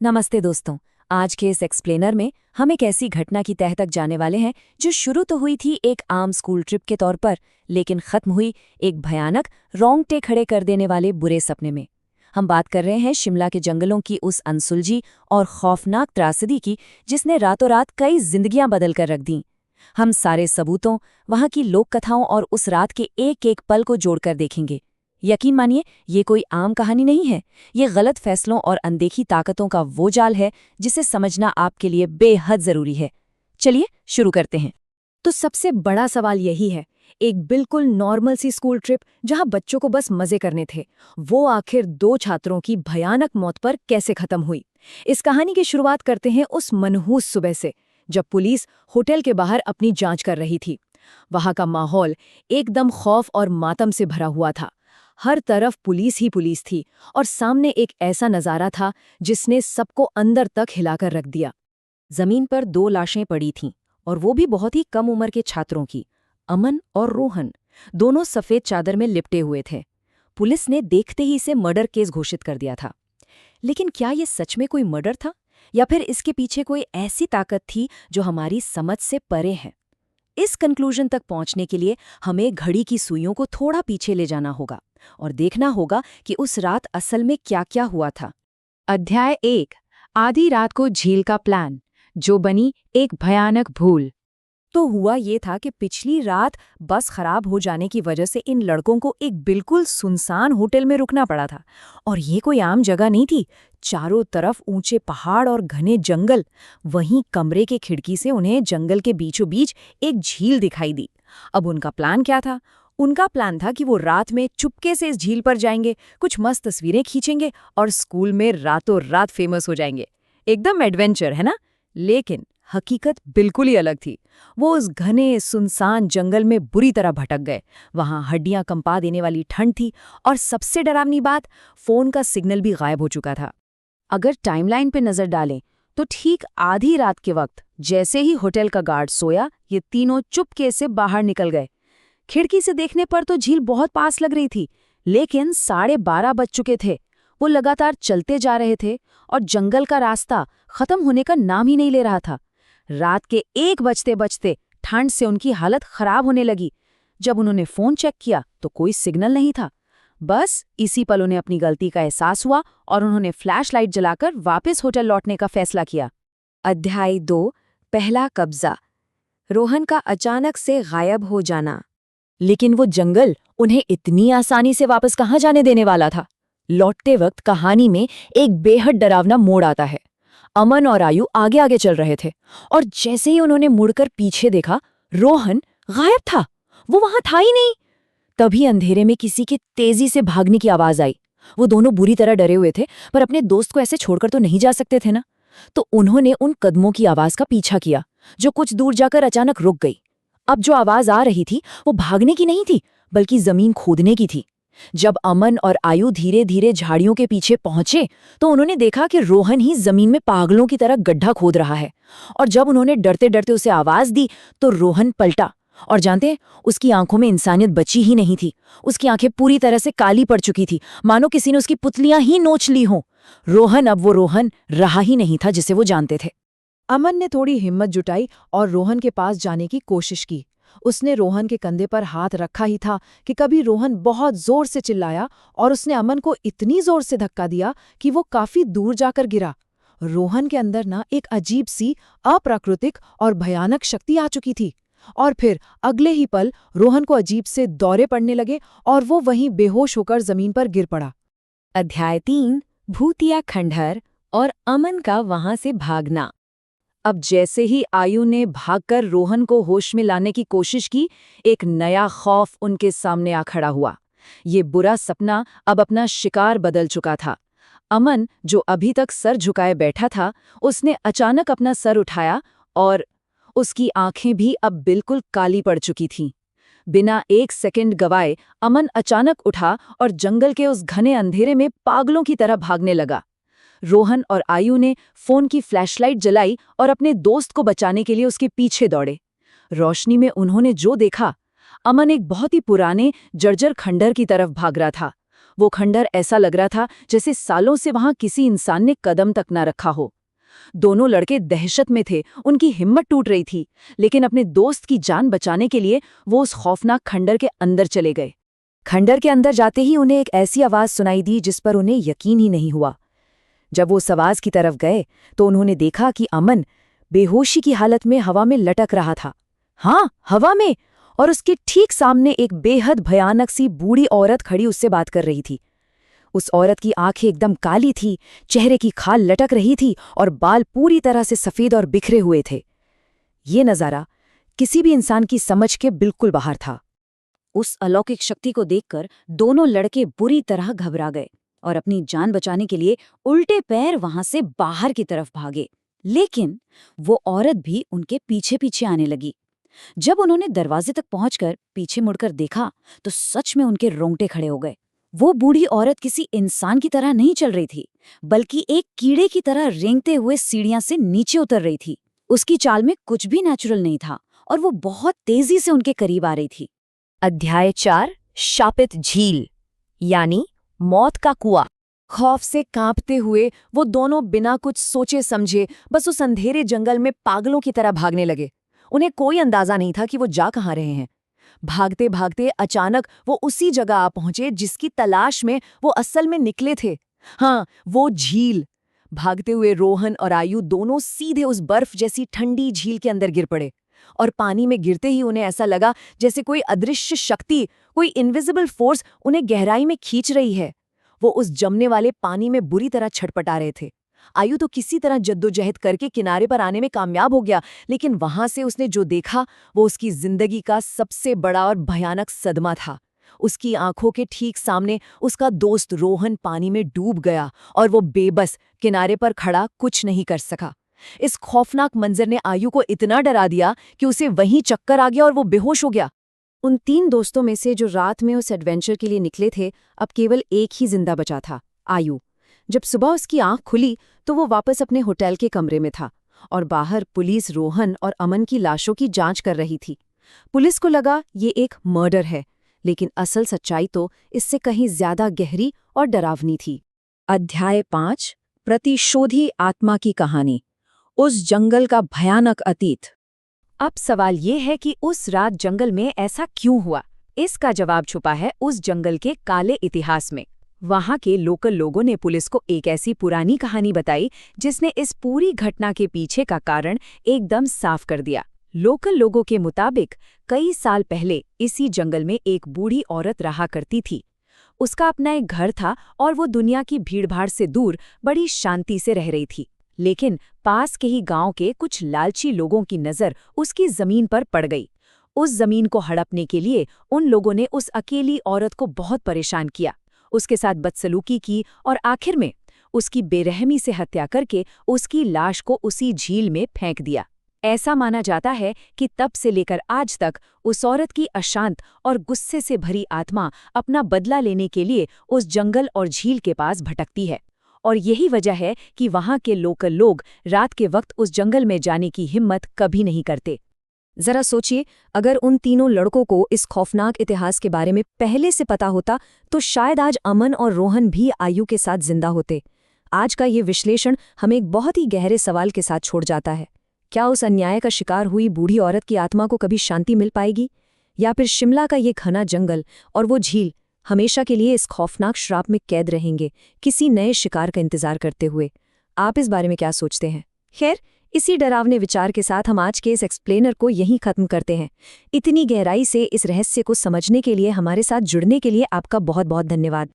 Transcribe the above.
नमस्ते दोस्तों। आज के इस एक्सप्लेनर में हम एक ऐसी घटना की तह तक जाने वाले हैं जो शुरू तो हुई थी एक आम स्कूल ट्रिप के तौर पर, लेकिन खत्म हुई एक भयानक रोंगटे खड़े कर देने वाले बुरे सपने में। हम बात कर रहे हैं शिमला के जंगलों की उस अनसुलझी और खौफनाक त्रासदी की जिसने रातों रात कई जिंदगियां बदल कर रख दीं। हम सारे सबूतों, वहां की लोक कथाओं और उस रात के एक एक पल को जोड़कर देखेंगे। यकीन मानिए, ये कोई आम कहानी नहीं है। ये गलत फैसलों और अनदेखी ताकतों का वो जाल है जिसे समझना आपके लिए बेहद जरूरी है। चलिए शुरू करते हैं। तो सबसे बड़ा सवाल यही है, एक बिल्कुल नॉर्मल सी स्कूल ट्रिप जहां बच्चों को बस मजे करने थे, वो आखिर दो छात्रों की भयानक मौत पर कैसे खत्म हुई। इस कहानी की शुरुआत करते हैं उस मनहूस सुबह से, जब पुलिस होटल के बाहर अपनी जांच कर रही थी। वहां का माहौल एकदम खौफ और मातम से भरा हुआ था। हर तरफ पुलिस ही पुलिस थी और सामने एक ऐसा नजारा था जिसने सबको अंदर तक हिलाकर रख दिया। जमीन पर दो लाशें पड़ी थीं, और वो भी बहुत ही कम उम्र के छात्रों की। अमन और रोहन दोनों सफेद चादर में लिपटे हुए थे। पुलिस ने देखते ही इसे मर्डर केस घोषित कर दिया था। लेकिन क्या ये सच में कोई मर्डर था, या फिर इसके पीछे कोई ऐसी ताकत थी जो हमारी समझ से परे है? इस कंक्लूजन तक पहुंचने के लिए हमें घड़ी की सुइयों को थोड़ा पीछे ले जाना होगा और देखना होगा कि उस रात असल में क्या क्या हुआ था। अध्याय 1, आधी रात को झील का प्लान, जो बनी एक भयानक भूल। तो हुआ ये था कि पिछली रात बस खराब हो जाने की वजह से इन लड़कों को एक बिल्कुल सुनसान होटल में रुकना पड़ा था। और ये कोई आम जगह नहीं थी। चारों तरफ ऊंचे पहाड़ और घने जंगल। वहीं कमरे के खिड़की से उन्हें जंगल के बीचों बीच एक झील दिखाई दी। अब उनका प्लान क्या था? उनका प्लान था कि वो रात में चुपके से इस झील पर जाएंगे, कुछ मस्त तस्वीरें खींचेंगे और स्कूल में रातों रात फेमस हो जाएंगे। एकदम एडवेंचर, है ना? लेकिन हकीकत बिल्कुल ही अलग थी। वो उस घने सुनसान जंगल में बुरी तरह भटक गए। वहां हड्डियां कंपा देने वाली ठंड थी, और सबसे डरावनी बात, फोन का सिग्नल भी गायब हो चुका था। अगर टाइमलाइन पे नजर डालें तो ठीक आधी रात के वक्त, जैसे ही होटल का गार्ड सोया, ये तीनों चुपके से बाहर निकल गए। खिड़की से देखने पर तो झील बहुत पास लग रही थी, लेकिन 12:30 बज चुके थे। वो लगातार चलते जा रहे थे और जंगल का रास्ता खत्म होने का नाम ही नहीं ले रहा था। रात के 1 बजते बजते ठंड से उनकी हालत खराब होने लगी। जब उन्होंने फोन चेक किया तो कोई सिग्नल नहीं था। बस इसी पल उन्हें अपनी गलती का एहसास हुआ और उन्होंने फ्लैश लाइट जलाकर वापस होटल लौटने का फैसला किया। अध्याय 2, पहला कब्जा। रोहन का अचानक से गायब हो जाना। लेकिन वो जंगल उन्हें इतनी आसानी से वापस कहाँ जाने देने वाला था? लौटते वक्त कहानी में एक बेहद डरावना मोड़ आता है। अमन और आयु आगे आगे चल रहे थे, और जैसे ही उन्होंने मुड़कर पीछे देखा, रोहन गायब था। वो वहां था ही नहीं। तभी अंधेरे में किसी के तेजी से भागने की आवाज आई। वो दोनों बुरी तरह डरे हुए थे, पर अपने दोस्त को ऐसे छोड़कर तो नहीं जा सकते थे ना। तो उन्होंने उन कदमों की आवाज का पीछा किया, जो कुछ दूर जाकर अचानक रुक गई। अब जो आवाज आ रही थी वो भागने की नहीं थी, बल्कि जमीन खोदने की थी। जब अमन और आयु धीरे धीरे झाड़ियों के पीछे पहुंचे तो उन्होंने देखा कि रोहन ही जमीन में पागलों की तरह गड्ढा खोद रहा है। और जब उन्होंने डरते डरते उसे आवाज दी तो रोहन पलटा, और जानते हैं, उसकी आंखों में इंसानियत बची ही नहीं थी। उसकी आंखें पूरी तरह से काली पड़ चुकी थी, मानो किसी ने उसकी पुतलियां ही नोच ली हों। रोहन अब वो रोहन रहा ही नहीं था जिसे वो जानते थे। अमन ने थोड़ी हिम्मत जुटाई और रोहन के पास जाने की कोशिश की। उसने रोहन के कंधे पर हाथ रखा ही था कि कभी रोहन बहुत जोर से चिल्लाया और उसने अमन को इतनी जोर से धक्का दिया कि वो काफी दूर जाकर गिरा। रोहन के अंदर ना एक अजीब सी अप्राकृतिक और भयानक शक्ति आ चुकी थी। और फिर अगले ही पल रोहन को अजीब से दौरे पड़ने लगे और वो वहीं बेहोश होकर जमीन पर गिर पड़ा। अध्याय 3, भूतिया खंडहर और अमन का वहां से भागना। अब जैसे ही आयु ने भागकर रोहन को होश में लाने की कोशिश की, एक नया खौफ उनके सामने आ खड़ा हुआ। ये बुरा सपना अब अपना शिकार बदल चुका था। अमन, जो अभी तक सर झुकाए बैठा था, उसने अचानक अपना सर उठाया और उसकी आंखें भी अब बिल्कुल काली पड़ चुकी थीं। बिना 1 सेकंड गवाए अमन अचानक उठा और जंगल के उस घने अंधेरे में पागलों की तरह भागने लगा। रोहन और आयु ने फोन की फ्लैशलाइट जलाई और अपने दोस्त को बचाने के लिए उसके पीछे दौड़े। रोशनी में उन्होंने जो देखा, अमन एक बहुत ही पुराने जर्जर खंडहर की तरफ भाग रहा था। वो खंडर ऐसा लग रहा था जैसे सालों से वहां किसी इंसान ने कदम तक न रखा हो। दोनों लड़के दहशत में थे, उनकी हिम्मत टूट रही थी, लेकिन अपने दोस्त की जान बचाने के लिए वो उस खौफनाक खंडर के अंदर चले गए। खंडर के अंदर जाते ही उन्हें एक ऐसी आवाज सुनाई दी जिस पर उन्हें यकीन ही नहीं हुआ। जब वो उस आवाज की तरफ गए तो उन्होंने देखा कि अमन बेहोशी की हालत में हवा में लटक रहा था। हाँ, हवा में, और उसके ठीक सामने एक बेहद भयानक सी बूढ़ी औरत खड़ी उससे बात कर रही थी। उस औरत की आंखें एकदम काली थी, चेहरे की खाल लटक रही थी और बाल पूरी तरह से सफेद और बिखरे हुए थे। ये नजारा किसी भी इंसान की समझ के बिल्कुल बाहर था। उस अलौकिक शक्ति को देखकर दोनों लड़के बुरी तरह घबरा गए और अपनी जान बचाने के लिए उल्टे पैर वहां से बाहर की तरफ भागे। लेकिन वो औरत भी उनके पीछे पीछे आने लगी। जब उन्होंने दरवाजे तक पहुंचकर पीछे मुड़कर देखा तो सच में उनके रोंगटे खड़े हो गए। वो बूढ़ी औरत किसी इंसान की तरह नहीं चल रही थी, बल्कि एक कीड़े की तरह रेंगते हुए सीढ़ियां से नीचे उतर रही थी। उसकी चाल में कुछ भी नेचुरल नहीं था और वो बहुत तेजी से उनके करीब आ रही थी। अध्याय 4 शापित झील यानी मौत का कुआं। खौफ से कांपते हुए वो दोनों बिना कुछ सोचे समझे बस उस अंधेरे जंगल में पागलों की तरह भागने लगे। उन्हें कोई अंदाजा नहीं था कि वो जा कहाँ रहे हैं। भागते भागते अचानक वो उसी जगह आ पहुंचे जिसकी तलाश में वो असल में निकले थे। हाँ, वो झील। भागते हुए रोहन और आयु दोनों सीधे उस बर्फ जैसी ठंडी झील के अंदर गिर पड़े और पानी में गिरते ही उन्हें ऐसा लगा जैसे कोई अदृश्य शक्ति, कोई इनविजिबल फोर्स उन्हें गहराई में खींच रही है। वो उस जमने वाले पानी में बुरी तरह छटपटा रहे थे। आयु तो किसी तरह जद्दोजहद करके किनारे पर आने में कामयाब हो गया, लेकिन वहां से उसने जो देखा वो उसकी जिंदगी का सबसे बड़ा और भयानक सदमा था। उसकी आंखों के ठीक सामने उसका दोस्त रोहन पानी में डूब गया और वो बेबस किनारे पर खड़ा कुछ नहीं कर सका। इस खौफनाक मंजर ने आयु को इतना डरा दिया कि उसे वहीं चक्कर आ गया और वो बेहोश हो गया। उन 3 दोस्तों में से जो रात में उस एडवेंचर के लिए निकले थे, अब केवल एक ही जिंदा बचा था, आयु। जब सुबह उसकी आंख खुली तो वो वापस अपने होटल के कमरे में था और बाहर पुलिस रोहन और अमन की लाशों की जांच कर रही थी। पुलिस को लगा ये एक मर्डर है, लेकिन असल सच्चाई तो इससे कहीं ज्यादा गहरी और डरावनी थी। अध्याय 5 प्रतिशोधी आत्मा की कहानी, उस जंगल का भयानक अतीत। अब सवाल ये है कि उस रात जंगल में ऐसा क्यों हुआ। इसका जवाब छुपा है उस जंगल के काले इतिहास में। वहां के लोकल लोगों ने पुलिस को एक ऐसी पुरानी कहानी बताई जिसने इस पूरी घटना के पीछे का कारण एकदम साफ कर दिया। लोकल लोगों के मुताबिक कई साल पहले इसी जंगल में एक बूढ़ी औरत रहा करती थी। उसका अपना एक घर था और वो दुनिया की भीड़भाड़ से दूर बड़ी शांति से रह रही थी। लेकिन पास के ही गांव के कुछ लालची लोगों की नज़र उसकी जमीन पर पड़ गई। उस जमीन को हड़पने के लिए उन लोगों ने उस अकेली औरत को बहुत परेशान किया, उसके साथ बदसलूकी की और आखिर में उसकी बेरहमी से हत्या करके उसकी लाश को उसी झील में फेंक दिया। ऐसा माना जाता है कि तब से लेकर आज तक उस औरत की अशांत और गुस्से से भरी आत्मा अपना बदला लेने के लिए उस जंगल और झील के पास भटकती है। और यही वजह है कि वहां के लोकल लोग रात के वक्त उस जंगल में जाने की हिम्मत कभी नहीं करते। जरा सोचिए, अगर उन तीनों लड़कों को इस खौफनाक इतिहास के बारे में पहले से पता होता तो शायद आज अमन और रोहन भी आयु के साथ जिंदा होते। आज का ये विश्लेषण हमें एक बहुत ही गहरे सवाल के साथ छोड़ जाता है। क्या उस अन्याय का शिकार हुई बूढ़ी औरत की आत्मा को कभी शांति मिल पाएगी, या फिर शिमला का ये घना जंगल और वो झील हमेशा के लिए इस खौफनाक श्राप में कैद रहेंगे, किसी नए शिकार का इंतजार करते हुए? आप इस बारे में क्या सोचते हैं? खैर, इसी डरावने विचार के साथ हम आज के इस एक्सप्लेनर को यहीं खत्म करते हैं। इतनी गहराई से इस रहस्य को समझने के लिए, हमारे साथ जुड़ने के लिए आपका बहुत बहुत धन्यवाद।